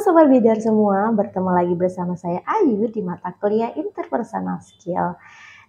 Sobat Bidar semua, bertemu lagi bersama saya Ayu di mata kuliah Interpersonal Skill.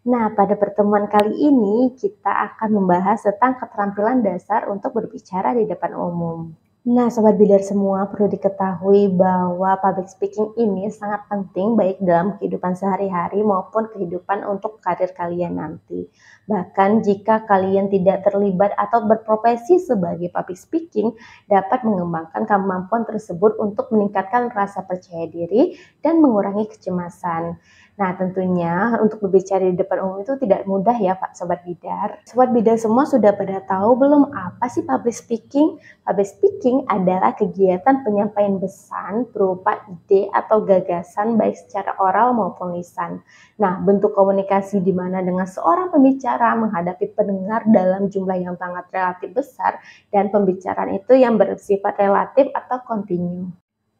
Nah, pada pertemuan kali ini kita akan membahas tentang keterampilan dasar untuk berbicara di depan umum. Nah, Sobat Bidar semua, perlu diketahui bahwa public speaking ini sangat penting baik dalam kehidupan sehari-hari maupun kehidupan untuk karir kalian nanti. Bahkan jika kalian tidak terlibat atau berprofesi sebagai public speaking, dapat mengembangkan kemampuan tersebut untuk meningkatkan rasa percaya diri dan mengurangi kecemasan. Nah, tentunya untuk berbicara di depan umum itu tidak mudah ya Pak Sobat Bidar. Sobat Bidar semua sudah pada tahu belum apa sih public speaking? Public speaking adalah kegiatan penyampaian pesan berupa ide atau gagasan baik secara oral maupun lisan. Nah, bentuk komunikasi di mana dengan seorang pembicara menghadapi pendengar dalam jumlah yang sangat relatif besar dan pembicaraan itu yang bersifat relatif atau kontinu.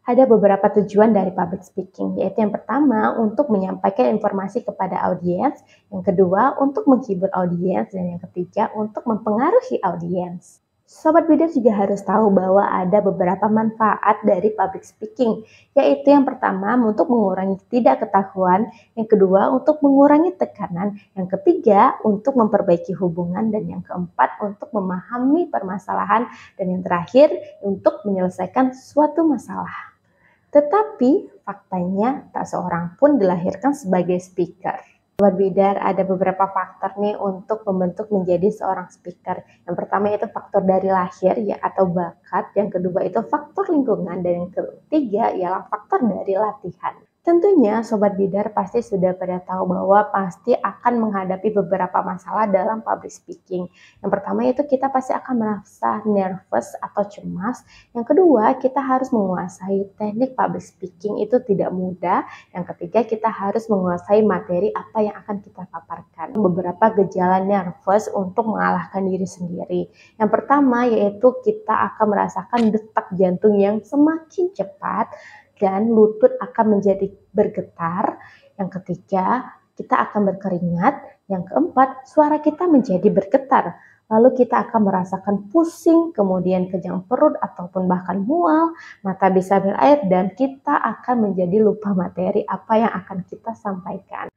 Ada beberapa tujuan dari public speaking, yaitu yang pertama untuk menyampaikan informasi kepada audiens, yang kedua untuk menghibur audiens, dan yang ketiga untuk mempengaruhi audiens. Sobat Bidar juga harus tahu bahwa ada beberapa manfaat dari public speaking, yaitu yang pertama untuk mengurangi ketidaktahuan, yang kedua untuk mengurangi tekanan, yang ketiga untuk memperbaiki hubungan, dan yang keempat untuk memahami permasalahan, dan yang terakhir untuk menyelesaikan suatu masalah. Tetapi faktanya tak seorang pun dilahirkan sebagai speaker. Sobat Bidar, ada beberapa faktor nih untuk membentuk menjadi seorang speaker. Yang pertama itu faktor dari lahir ya atau bakat, yang kedua itu faktor lingkungan, dan yang ketiga ialah faktor dari latihan. Tentunya Sobat Bidar pasti sudah pada tahu bahwa pasti akan menghadapi beberapa masalah dalam public speaking. Yang pertama itu kita pasti akan merasa nervous atau cemas. Yang kedua, kita harus menguasai teknik public speaking itu tidak mudah. Yang ketiga, kita harus menguasai materi apa yang akan kita paparkan. Beberapa gejala nervous untuk mengalahkan diri sendiri. Yang pertama yaitu kita akan merasakan detak jantung yang semakin cepat dan lutut akan menjadi bergetar. Yang ketiga, kita akan berkeringat. Yang keempat, suara kita menjadi bergetar. Lalu kita akan merasakan pusing, kemudian kejang perut ataupun bahkan mual, mata bisa berair, dan kita akan menjadi lupa materi apa yang akan kita sampaikan.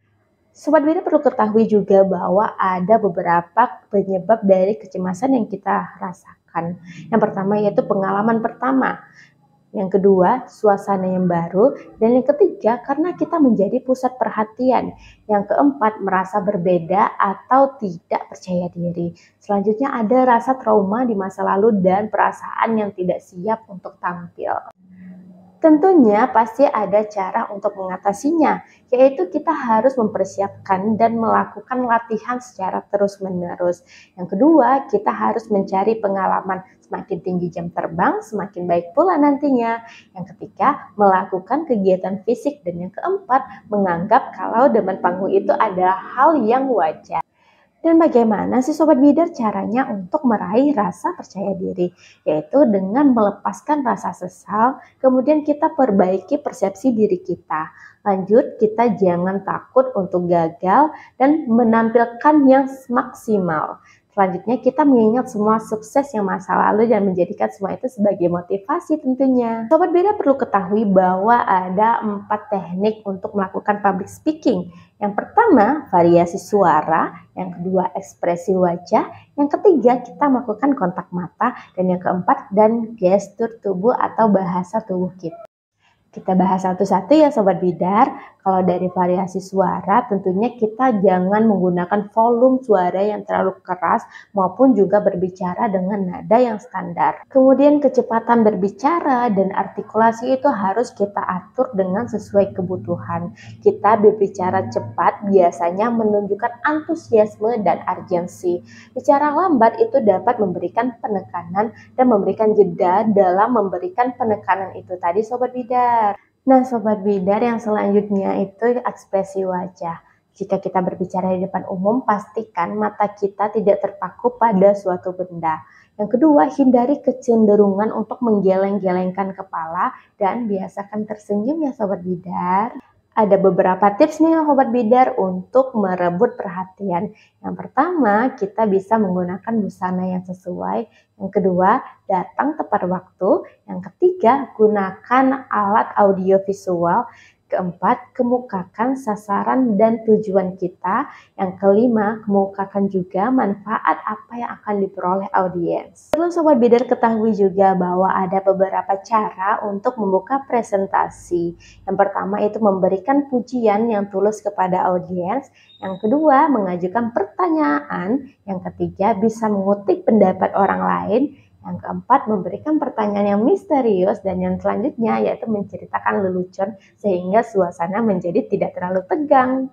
Sobat Bidar perlu ketahui juga bahwa ada beberapa penyebab dari kecemasan yang kita rasakan. Yang pertama yaitu pengalaman pertama. Yang kedua, suasana yang baru. Dan yang ketiga, karena kita menjadi pusat perhatian. Yang keempat, merasa berbeda atau tidak percaya diri. Selanjutnya ada rasa trauma di masa lalu dan perasaan yang tidak siap untuk tampil. Tentunya pasti ada cara untuk mengatasinya, yaitu kita harus mempersiapkan dan melakukan latihan secara terus-menerus. Yang kedua, kita harus mencari pengalaman. Semakin tinggi jam terbang, semakin baik pula nantinya. Yang ketiga, melakukan kegiatan fisik. Dan yang keempat, menganggap kalau depan panggung itu adalah hal yang wajar. Dan bagaimana sih Sobat Bidar caranya untuk meraih rasa percaya diri? Yaitu dengan melepaskan rasa sesal, kemudian kita perbaiki persepsi diri kita. Lanjut, kita jangan takut untuk gagal dan menampilkan yang maksimal. Selanjutnya kita mengingat semua sukses yang masa lalu dan menjadikan semua itu sebagai motivasi tentunya. Sobat Bidar perlu ketahui bahwa ada 4 teknik untuk melakukan public speaking. Yang pertama, variasi suara. Yang kedua, ekspresi wajah. Yang ketiga, kita melakukan kontak mata. Dan yang keempat, dan gestur tubuh atau bahasa tubuh kita. Kita bahas satu-satu ya Sobat Bidar. Kalau dari variasi suara, tentunya kita jangan menggunakan volume suara yang terlalu keras maupun juga berbicara dengan nada yang standar. Kemudian kecepatan berbicara dan artikulasi itu harus kita atur dengan sesuai kebutuhan. Kita berbicara cepat biasanya menunjukkan antusiasme dan urgensi. Bicara lambat itu dapat memberikan penekanan dan memberikan jeda dalam memberikan penekanan itu tadi Sobat Bidar. Nah Sobat Bidar, yang selanjutnya itu ekspresi wajah. Jika kita berbicara di depan umum, pastikan mata kita tidak terpaku pada suatu benda. Yang kedua, hindari kecenderungan untuk menggeleng-gelengkan kepala dan biasakan tersenyum ya Sobat Bidar. Ada beberapa tips nih Sobat Bidar untuk merebut perhatian. Yang pertama, kita bisa menggunakan busana yang sesuai. Yang kedua, datang tepat waktu. Yang ketiga, gunakan alat audio visual. Keempat, kemukakan sasaran dan tujuan kita. Yang kelima, kemukakan juga manfaat apa yang akan diperoleh audiens. Perlu Sobat Bidar ketahui juga bahwa ada beberapa cara untuk membuka presentasi. Yang pertama itu memberikan pujian yang tulus kepada audiens. Yang kedua, mengajukan pertanyaan. Yang ketiga, bisa mengutip pendapat orang lain. Yang keempat, memberikan pertanyaan yang misterius. Dan yang selanjutnya yaitu menceritakan lelucon sehingga suasana menjadi tidak terlalu tegang.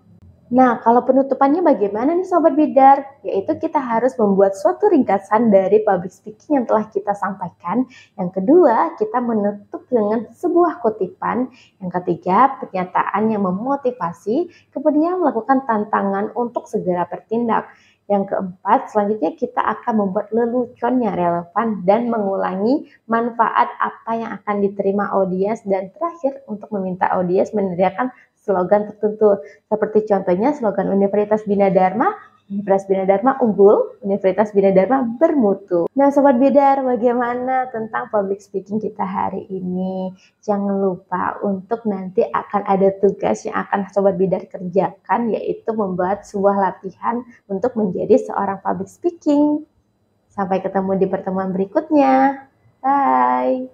Nah, kalau penutupannya bagaimana nih Sobat Bidar? Yaitu kita harus membuat suatu ringkasan dari public speaking yang telah kita sampaikan. Yang kedua, kita menutup dengan sebuah kutipan. Yang ketiga, pernyataan yang memotivasi. Kemudian melakukan tantangan untuk segera bertindak. Yang keempat, selanjutnya kita akan membuat lelucon yang relevan dan mengulangi manfaat apa yang akan diterima audiens. Dan terakhir, untuk meminta audiens meneriakan slogan tertentu. Seperti contohnya slogan Universitas Bina Dharma, Universitas Bina Dharma unggul, Universitas Bina Dharma bermutu. Nah Sobat Bidar, bagaimana tentang public speaking kita hari ini? Jangan lupa untuk nanti akan ada tugas yang akan Sobat Bidar kerjakan, yaitu membuat sebuah latihan untuk menjadi seorang public speaking. Sampai ketemu di pertemuan berikutnya. Bye!